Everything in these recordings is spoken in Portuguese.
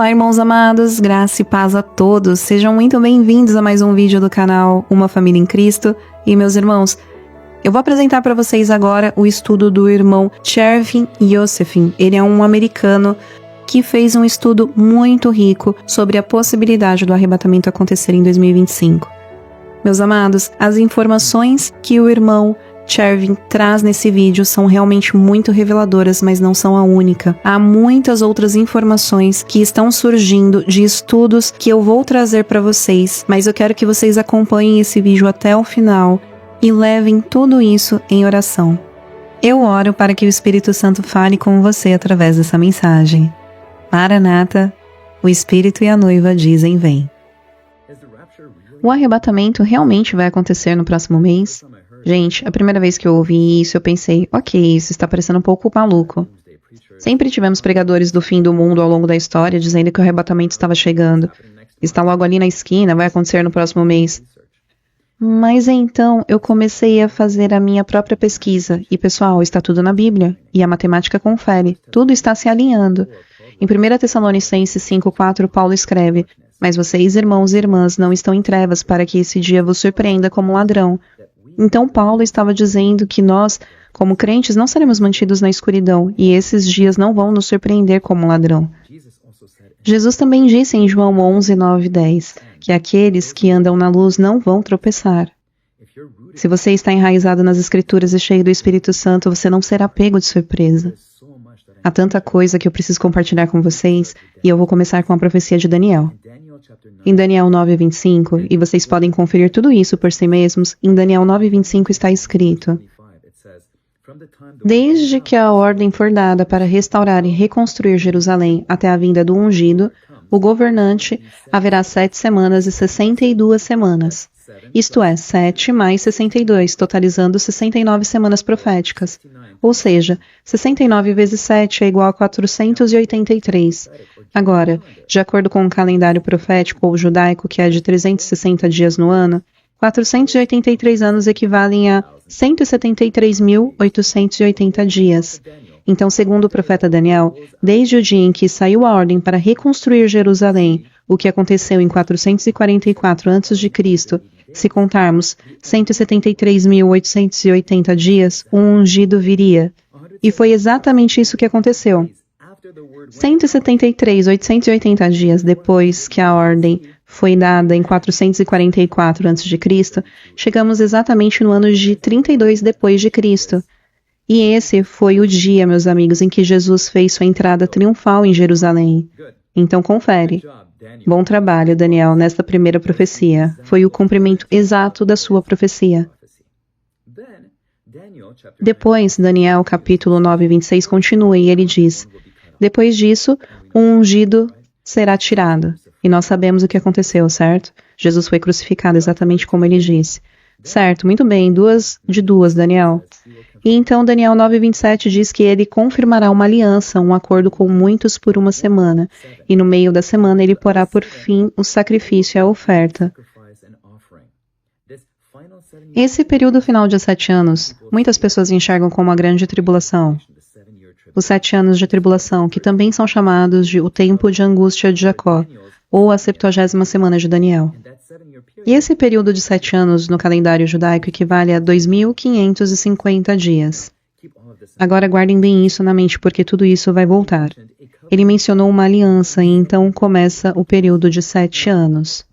Olá, irmãos amados, graça e paz a todos. Sejam muito bem-vindos a mais um vídeo do canal Uma Família em Cristo. E meus irmãos, eu vou apresentar para vocês agora o estudo do irmão Chervin Yosefin. Ele é um americano que fez um estudo muito rico sobre a possibilidade do arrebatamento acontecer em 2025. Meus amados, as informações que o irmão Chervin traz nesse vídeo são realmente muito reveladoras, mas não são a única. Há muitas outras informações que estão surgindo de estudos que eu vou trazer para vocês, mas eu quero que vocês acompanhem esse vídeo até o final e levem tudo isso em oração. Eu oro para que o Espírito Santo fale com você através dessa mensagem. Maranata, o Espírito e a noiva dizem vem. O arrebatamento realmente vai acontecer no próximo mês? Gente, a primeira vez que eu ouvi isso, eu pensei, ok, isso está parecendo um pouco maluco. Sempre tivemos pregadores do fim do mundo ao longo da história dizendo que o arrebatamento estava chegando. Está logo ali na esquina, vai acontecer no próximo mês. Mas então eu comecei a fazer a minha própria pesquisa. E pessoal, está tudo na Bíblia. E a matemática confere. Tudo está se alinhando. Em 1 Tessalonicenses 5,4, Paulo escreve: mas vocês, irmãos e irmãs, não estão em trevas para que esse dia vos surpreenda como ladrão. Então Paulo estava dizendo que nós, como crentes, não seremos mantidos na escuridão, e esses dias não vão nos surpreender como ladrão. Jesus também disse em João 11, 9 e 10, que aqueles que andam na luz não vão tropeçar. Se você está enraizado nas Escrituras e cheio do Espírito Santo, você não será pego de surpresa. Há tanta coisa que eu preciso compartilhar com vocês, e eu vou começar com a profecia de Daniel. Em Daniel 9:25, e vocês podem conferir tudo isso por si mesmos, em Daniel 9:25 está escrito: desde que a ordem for dada para restaurar e reconstruir Jerusalém até a vinda do ungido, o governante, haverá 7 semanas e 62 semanas. Isto é, 7 mais 62, totalizando 69 semanas proféticas. Ou seja, 69 vezes 7 é igual a 483. Agora, de acordo com o calendário profético ou judaico, que é de 360 dias no ano, 483 anos equivalem a 173.880 dias. Então, segundo o profeta Daniel, desde o dia em que saiu a ordem para reconstruir Jerusalém, o que aconteceu em 444 a.C., se contarmos 173.880 dias, um ungido viria. E foi exatamente isso que aconteceu. 173.880 dias depois que a ordem foi dada em 444 a.C., chegamos exatamente no ano de 32 depois de Cristo. E esse foi o dia, meus amigos, em que Jesus fez sua entrada triunfal em Jerusalém. Então confere. Bom trabalho, Daniel, nesta primeira profecia. Foi o cumprimento exato da sua profecia. Depois, Daniel, capítulo 9:26, continua e ele diz: depois disso, o ungido será tirado. E nós sabemos o que aconteceu, certo? Jesus foi crucificado exatamente como ele disse. Certo, muito bem, duas, Daniel. E então Daniel 9:27 diz que ele confirmará uma aliança, um acordo com muitos por uma semana. E no meio da semana ele porá por fim o sacrifício e a oferta. Esse período final de 7 anos, muitas pessoas enxergam como a grande tribulação. Os 7 anos de tribulação, que também são chamados de o tempo de angústia de Jacó, ou a 70ª semana de Daniel. E esse período de 7 anos no calendário judaico equivale a 2.550 dias. Agora guardem bem isso na mente, porque tudo isso vai voltar. Ele mencionou uma aliança e então começa o período de 7 anos.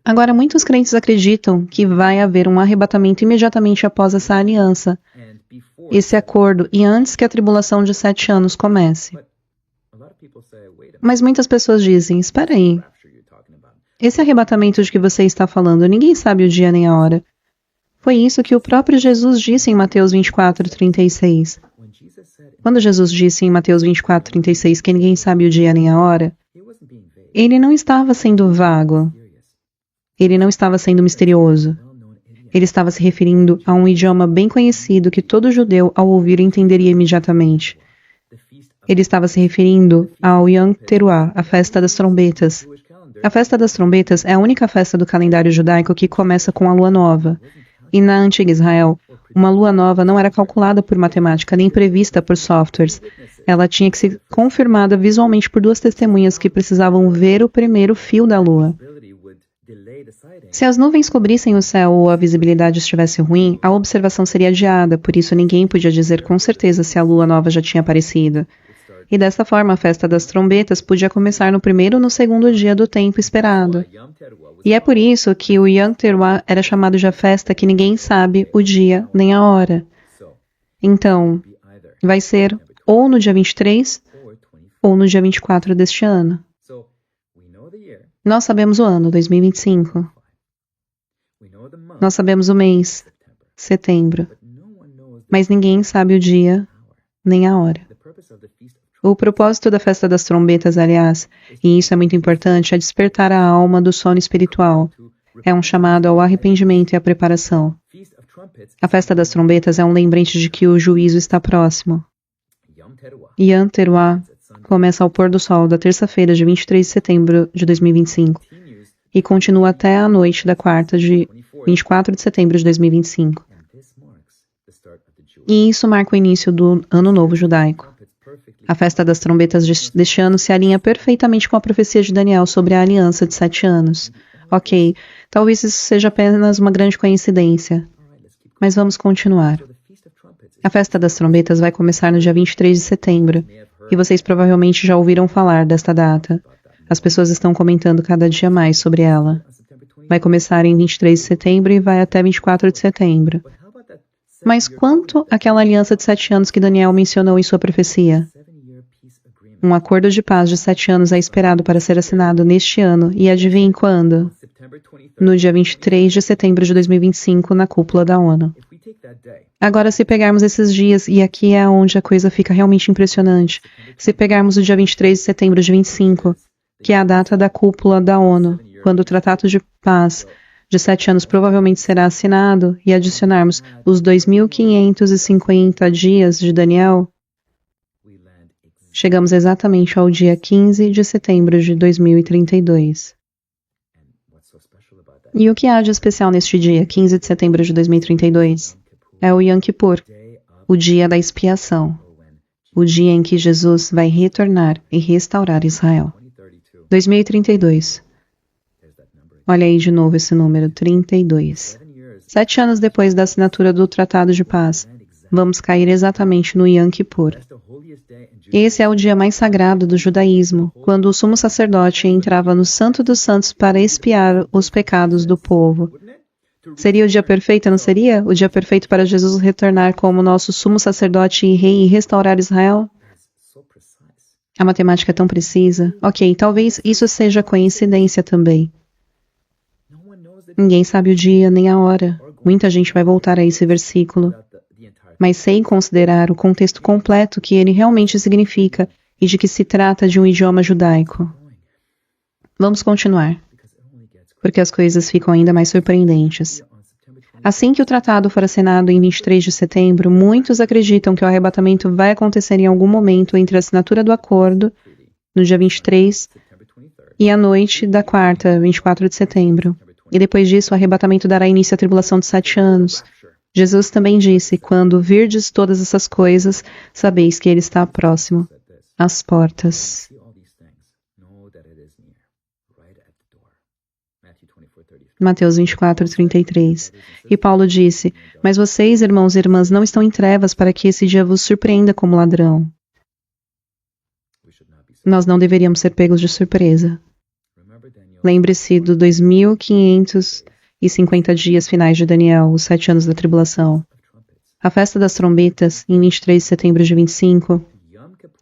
Agora, muitos crentes acreditam que vai haver um arrebatamento imediatamente após essa aliança, esse acordo, e antes que a tribulação de 7 anos comece. Mas muitas pessoas dizem, espera aí, esse arrebatamento de que você está falando, ninguém sabe o dia nem a hora. Foi isso que o próprio Jesus disse em Mateus 24:36. Quando Jesus disse em Mateus 24:36 que ninguém sabe o dia nem a hora, ele não estava sendo vago. Ele não estava sendo misterioso. Ele estava se referindo a um idioma bem conhecido que todo judeu, ao ouvir, entenderia imediatamente. Ele estava se referindo ao Yom Teruah, a festa das trombetas. A festa das trombetas é a única festa do calendário judaico que começa com a lua nova. E na antiga Israel, uma lua nova não era calculada por matemática nem prevista por softwares. Ela tinha que ser confirmada visualmente por duas testemunhas que precisavam ver o primeiro fio da lua. Se as nuvens cobrissem o céu ou a visibilidade estivesse ruim, a observação seria adiada, por isso ninguém podia dizer com certeza se a lua nova já tinha aparecido. E dessa forma, a festa das trombetas podia começar no primeiro ou no segundo dia do tempo esperado. E é por isso que o Yom Teruah era chamado de a festa que ninguém sabe o dia nem a hora. Então, vai ser ou no dia 23 ou no dia 24 deste ano. Nós sabemos o ano, 2025. Nós sabemos o mês, setembro. Mas ninguém sabe o dia nem a hora. O propósito da festa das trombetas, aliás, e isso é muito importante, é despertar a alma do sono espiritual. É um chamado ao arrependimento e à preparação. A festa das trombetas é um lembrete de que o juízo está próximo. Yom Teruah começa ao pôr do sol da terça-feira de 23 de setembro de 2025 e continua até a noite da quarta de 24 de setembro de 2025. E isso marca o início do Ano Novo Judaico. A festa das trombetas deste ano se alinha perfeitamente com a profecia de Daniel sobre a aliança de 7 anos. Ok, talvez isso seja apenas uma grande coincidência, mas vamos continuar. A festa das trombetas vai começar no dia 23 de setembro, e vocês provavelmente já ouviram falar desta data. As pessoas estão comentando cada dia mais sobre ela. Vai começar em 23 de setembro e vai até 24 de setembro. Mas quanto àquela aliança de 7 anos que Daniel mencionou em sua profecia? Um acordo de paz de 7 anos é esperado para ser assinado neste ano, e adivinhem quando? No dia 23 de setembro de 2025, na cúpula da ONU. Agora, se pegarmos esses dias, e aqui é onde a coisa fica realmente impressionante, se pegarmos o dia 23 de setembro de 25, que é a data da cúpula da ONU, quando o Tratado de Paz de 7 anos provavelmente será assinado, e adicionarmos os 2.550 dias de Daniel, chegamos exatamente ao dia 15 de setembro de 2032. E o que há de especial neste dia, 15 de setembro de 2032? É o Yom Kippur, o dia da expiação, o dia em que Jesus vai retornar e restaurar Israel. 2032. Olha aí de novo esse número, 32. 7 anos depois da assinatura do Tratado de Paz, vamos cair exatamente no Yom Kippur. Esse é o dia mais sagrado do judaísmo, quando o sumo sacerdote entrava no Santo dos Santos para expiar os pecados do povo. Seria o dia perfeito, não seria? O dia perfeito para Jesus retornar como nosso sumo sacerdote e rei e restaurar Israel? A matemática é tão precisa. Ok, talvez isso seja coincidência também. Ninguém sabe o dia nem a hora. Muita gente vai voltar a esse versículo. Mas sem considerar o contexto completo que ele realmente significa e de que se trata de um idioma judaico. Vamos continuar, porque as coisas ficam ainda mais surpreendentes. Assim que o tratado for assinado em 23 de setembro, muitos acreditam que o arrebatamento vai acontecer em algum momento entre a assinatura do acordo, no dia 23, e a noite da quarta, 24 de setembro. E depois disso, o arrebatamento dará início à tribulação de 7 anos. Jesus também disse, quando virdes todas essas coisas, sabeis que ele está próximo, às portas. Mateus 24, 33. E Paulo disse, mas vocês, irmãos e irmãs, não estão em trevas para que esse dia vos surpreenda como ladrão. Nós não deveríamos ser pegos de surpresa. Lembre-se do 2.550 dias finais de Daniel, os 7 anos da tribulação. A festa das trombetas, em 23 de setembro de 25,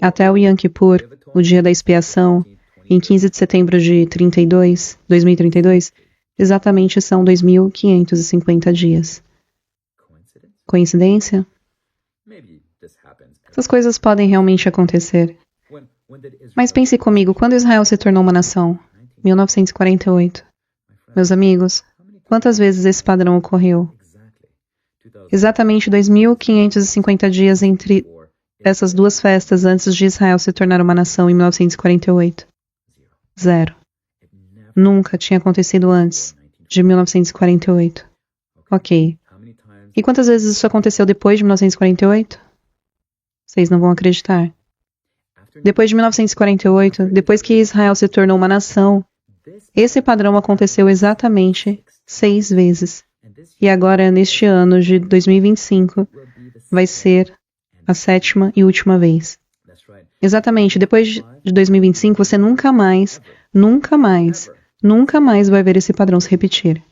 até o Yom Kippur, o dia da expiação, em 15 de setembro de 2032, exatamente são 2.550 dias. Coincidência? Essas coisas podem realmente acontecer. Mas pense comigo, quando Israel se tornou uma nação? 1948. Meus amigos, quantas vezes esse padrão ocorreu? Exatamente 2.550 dias entre essas duas festas antes de Israel se tornar uma nação em 1948. 0. Nunca tinha acontecido antes de 1948. Ok. E quantas vezes isso aconteceu depois de 1948? Vocês não vão acreditar. Depois de 1948, depois que Israel se tornou uma nação, esse padrão aconteceu exatamente 6 vezes. E agora, neste ano de 2025, vai ser a 7ª e última vez. Exatamente, depois de 2025, você nunca mais vai ver esse padrão se repetir.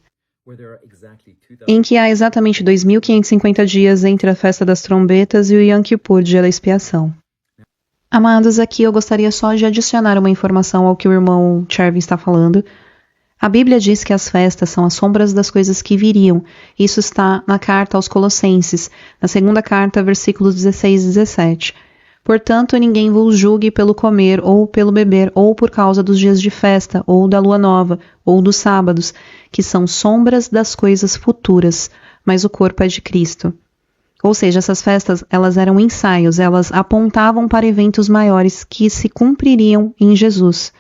Em que há exatamente 2.550 dias entre a festa das trombetas e o Yom Kippur, dia da expiação. Amados, aqui eu gostaria só de adicionar uma informação ao que o irmão Chervin está falando. A Bíblia diz que as festas são as sombras das coisas que viriam. Isso está na carta aos Colossenses, na 2ª carta, versículos 16 e 17. Portanto, ninguém vos julgue pelo comer, ou pelo beber, ou por causa dos dias de festa, ou da lua nova, ou dos sábados, que são sombras das coisas futuras, mas o corpo é de Cristo. Ou seja, essas festas, elas eram ensaios, elas apontavam para eventos maiores que se cumpririam em Jesus.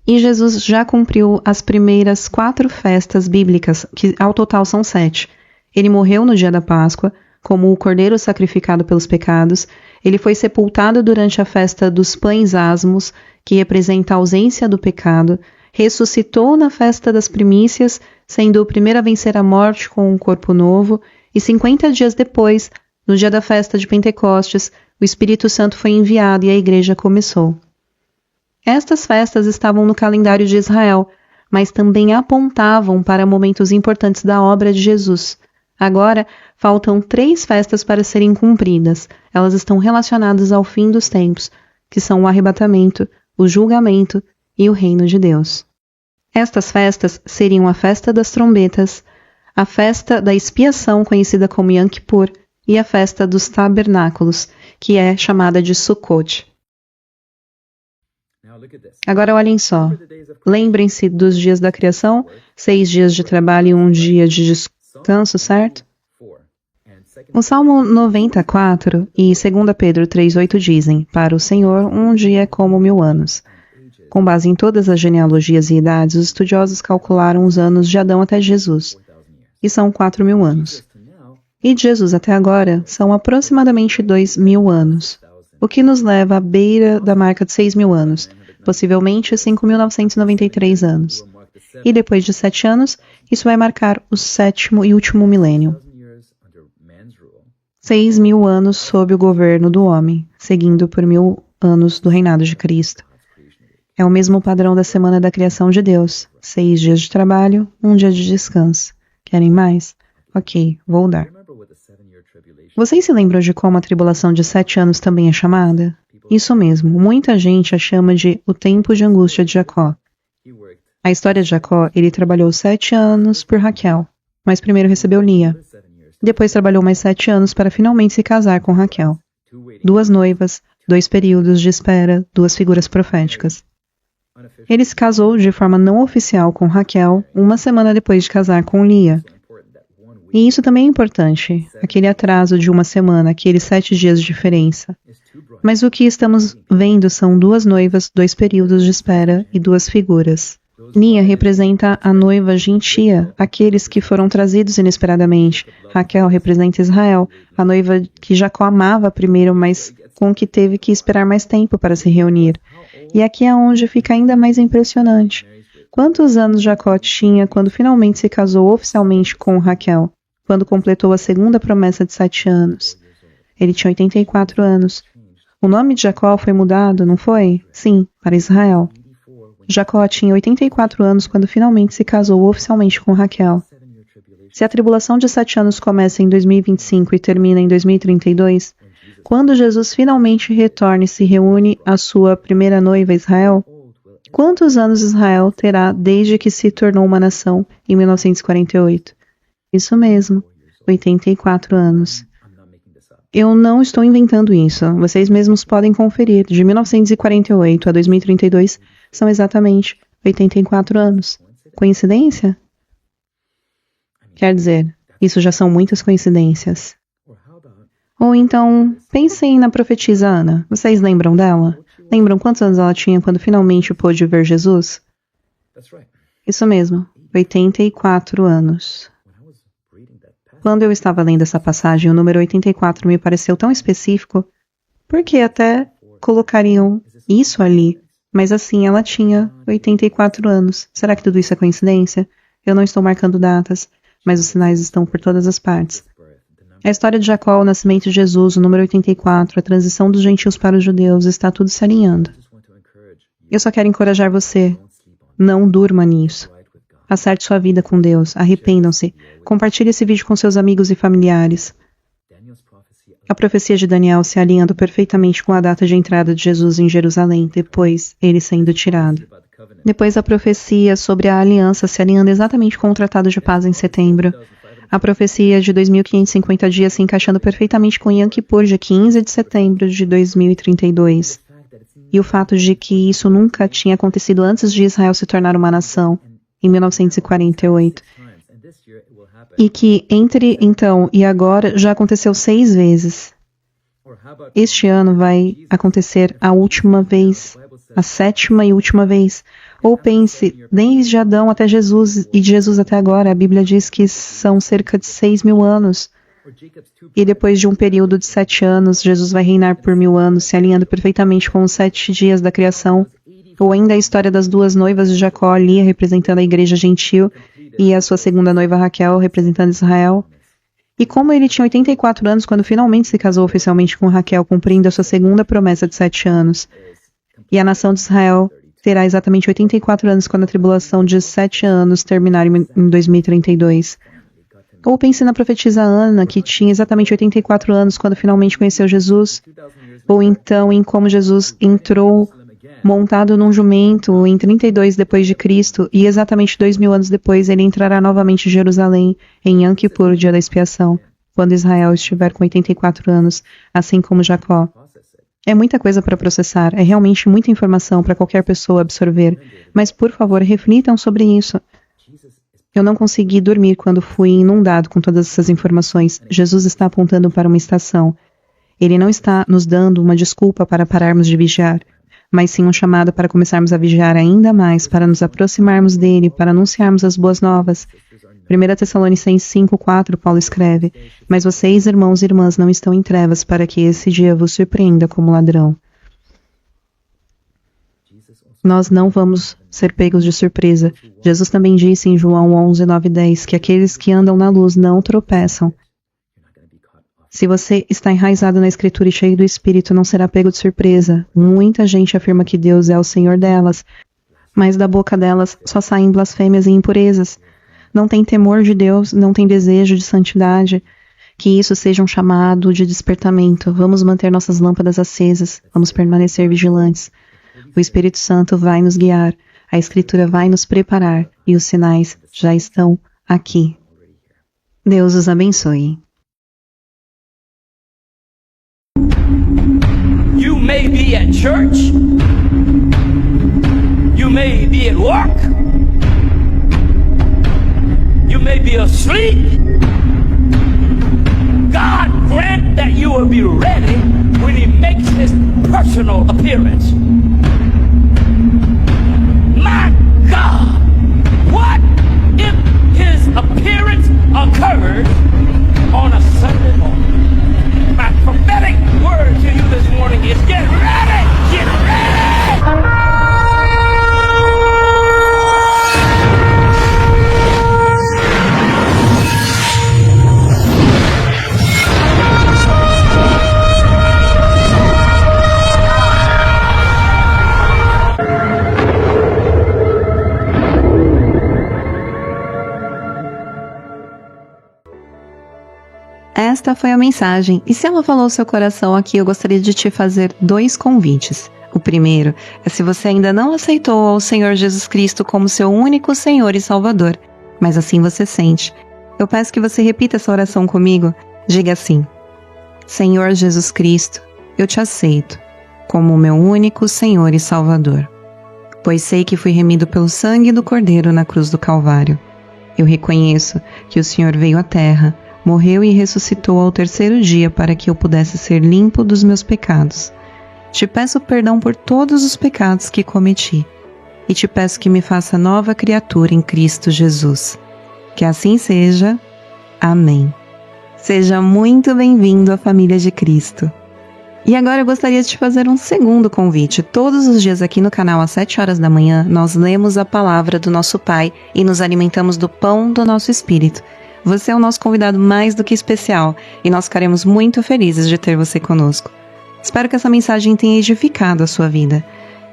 E Jesus já cumpriu as primeiras 4 festas bíblicas, que ao total são 7. Ele morreu no dia da Páscoa, como o cordeiro sacrificado pelos pecados. Ele foi sepultado durante a festa dos pães asmos, que representa a ausência do pecado. Ressuscitou na festa das primícias, sendo o primeiro a vencer a morte com um corpo novo. E 50 dias depois, no dia da festa de Pentecostes, o Espírito Santo foi enviado e a igreja começou. Estas festas estavam no calendário de Israel, mas também apontavam para momentos importantes da obra de Jesus. Agora, faltam 3 festas para serem cumpridas. Elas estão relacionadas ao fim dos tempos, que são o arrebatamento, o julgamento e o reino de Deus. Estas festas seriam a festa das trombetas, a festa da expiação, conhecida como Yom Kippur, e a festa dos tabernáculos, que é chamada de Sukkot. Agora olhem só. Lembrem-se dos dias da criação, 6 dias de trabalho e 1 dia de descanso, certo? O Salmo 94 e 2 Pedro 3,8 dizem: para o Senhor, um dia é como 1000 anos. Com base em todas as genealogias e idades, os estudiosos calcularam os anos de Adão até Jesus, e são 4.000 anos. E de Jesus até agora são aproximadamente 2.000 anos, o que nos leva à beira da marca de 6.000 anos, possivelmente 5.993 anos. E depois de 7 anos, isso vai marcar o 7º e último milênio. 6.000 anos sob o governo do homem, seguindo por 1.000 anos do reinado de Cristo. É o mesmo padrão da semana da criação de Deus. 6 dias de trabalho, 1 dia de descanso. Querem mais? Ok, vou dar. Vocês se lembram de como a tribulação de 7 anos também é chamada? Isso mesmo, muita gente a chama de o tempo de angústia de Jacó. A história de Jacó, ele trabalhou 7 anos por Raquel, mas primeiro recebeu Lia. Depois trabalhou mais 7 anos para finalmente se casar com Raquel. 2 noivas, 2 períodos de espera, 2 figuras proféticas. Ele se casou de forma não oficial com Raquel 1 semana depois de casar com Lia. E isso também é importante, aquele atraso de 1 semana, aqueles 7 dias de diferença. Mas o que estamos vendo são 2 noivas, 2 períodos de espera e 2 figuras. Lia representa a noiva gentia, aqueles que foram trazidos inesperadamente. Raquel representa Israel, a noiva que Jacó amava primeiro, mas com que teve que esperar mais tempo para se reunir. E aqui é onde fica ainda mais impressionante. Quantos anos Jacó tinha quando finalmente se casou oficialmente com Raquel? Quando completou a segunda promessa de 7 anos. Ele tinha 84 anos. O nome de Jacó foi mudado, não foi? Sim, para Israel. Jacó tinha 84 anos quando finalmente se casou oficialmente com Raquel. Se a tribulação de 7 anos começa em 2025 e termina em 2032, quando Jesus finalmente retorna e se reúne à sua primeira noiva Israel, quantos anos Israel terá desde que se tornou uma nação em 1948? Isso mesmo, 84 anos. Eu não estou inventando isso, vocês mesmos podem conferir. De 1948 a 2032 são exatamente 84 anos. Coincidência? Quer dizer, isso já são muitas coincidências. Ou então, pensem na profetisa Ana. Vocês lembram dela? Lembram quantos anos ela tinha quando finalmente pôde ver Jesus? Isso mesmo, 84 anos. Quando eu estava lendo essa passagem, o número 84 me pareceu tão específico, porque até colocariam isso ali, mas assim, ela tinha 84 anos. Será que tudo isso é coincidência? Eu não estou marcando datas, mas os sinais estão por todas as partes. A história de Jacó, o nascimento de Jesus, o número 84, a transição dos gentios para os judeus, está tudo se alinhando. Eu só quero encorajar você. Não durma nisso. Acerte sua vida com Deus. Arrependam-se. Compartilhe esse vídeo com seus amigos e familiares. A profecia de Daniel se alinhando perfeitamente com a data de entrada de Jesus em Jerusalém, depois ele sendo tirado. Depois a profecia sobre a aliança se alinhando exatamente com o Tratado de Paz em setembro. A profecia de 2550 dias se encaixando perfeitamente com Yom Kippur, dia 15 de setembro de 2032. E o fato de que isso nunca tinha acontecido antes de Israel se tornar uma nação, em 1948. E que entre então e agora já aconteceu 6 vezes. Este ano vai acontecer a última vez, a 7ª e última vez. Ou pense, desde Adão até Jesus, e de Jesus até agora, a Bíblia diz que são cerca de 6.000 anos. E depois de um período de 7 anos, Jesus vai reinar por 1000 anos, se alinhando perfeitamente com os 7 dias da criação. Ou ainda a história das 2 noivas de Jacó, Lia representando a igreja gentil, e a sua segunda noiva Raquel representando Israel. E como ele tinha 84 anos quando finalmente se casou oficialmente com Raquel, cumprindo a sua segunda promessa de 7 anos. E a nação de Israel terá exatamente 84 anos quando a tribulação de 7 anos terminar em 2032. Ou pense na profetisa Ana, que tinha exatamente 84 anos quando finalmente conheceu Jesus. Ou então em como Jesus entrou montado num jumento em 32 depois de Cristo, e exatamente 2000 anos depois ele entrará novamente em Jerusalém, em Yom Kippur, dia da expiação, quando Israel estiver com 84 anos, assim como Jacó. É muita coisa para processar, é realmente muita informação para qualquer pessoa absorver, mas por favor, reflitam sobre isso. Eu não consegui dormir quando fui inundado com todas essas informações. Jesus está apontando para uma estação. Ele não está nos dando uma desculpa para pararmos de vigiar, mas sim um chamado para começarmos a vigiar ainda mais, para nos aproximarmos dele, para anunciarmos as boas novas. 1 Tessalonicenses 5:4, Paulo escreve: Mas vocês, irmãos e irmãs, não estão em trevas, para que esse dia vos surpreenda como ladrão. Nós não vamos ser pegos de surpresa. Jesus também disse em João 11:9-10 que aqueles que andam na luz não tropeçam. Se você está enraizado na Escritura e cheio do Espírito, não será pego de surpresa. Muita gente afirma que Deus é o Senhor delas, mas da boca delas só saem blasfêmias e impurezas. Não tem temor de Deus, não tem desejo de santidade. Que isso seja um chamado de despertamento. Vamos manter nossas lâmpadas acesas, vamos permanecer vigilantes. O Espírito Santo vai nos guiar, a Escritura vai nos preparar e os sinais já estão aqui. Deus os abençoe. You may be at church, you may be at work, you may be asleep. God grant that you will be ready when He makes His personal appearance. My God, what if His appearance occurred on a Sunday morning? My prophetic word to you this morning is get ready! Get ready! Esta foi a mensagem, e se ela falou seu coração aqui, eu gostaria de te fazer 2 convites. O primeiro é se você ainda não aceitou ao Senhor Jesus Cristo como seu único Senhor e Salvador, mas assim você sente. Eu peço que você repita essa oração comigo. Diga assim: Senhor Jesus Cristo, eu te aceito como meu único Senhor e Salvador, pois sei que fui remido pelo sangue do Cordeiro na cruz do Calvário. Eu reconheço que o Senhor veio à terra, morreu e ressuscitou ao 3º dia para que eu pudesse ser limpo dos meus pecados. Te peço perdão por todos os pecados que cometi e te peço que me faça nova criatura em Cristo Jesus. Que assim seja. Amém. Seja muito bem-vindo à família de Cristo. E agora eu gostaria de te fazer um segundo convite. Todos os dias aqui no canal, às 7 horas da manhã, nós lemos a palavra do nosso Pai e nos alimentamos do pão do nosso espírito. Você é o nosso convidado mais do que especial e nós ficaremos muito felizes de ter você conosco. Espero que essa mensagem tenha edificado a sua vida.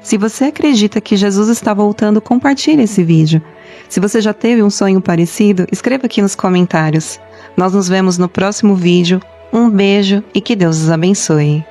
Se você acredita que Jesus está voltando, compartilhe esse vídeo. Se você já teve um sonho parecido, escreva aqui nos comentários. Nós nos vemos no próximo vídeo. Um beijo e que Deus os abençoe.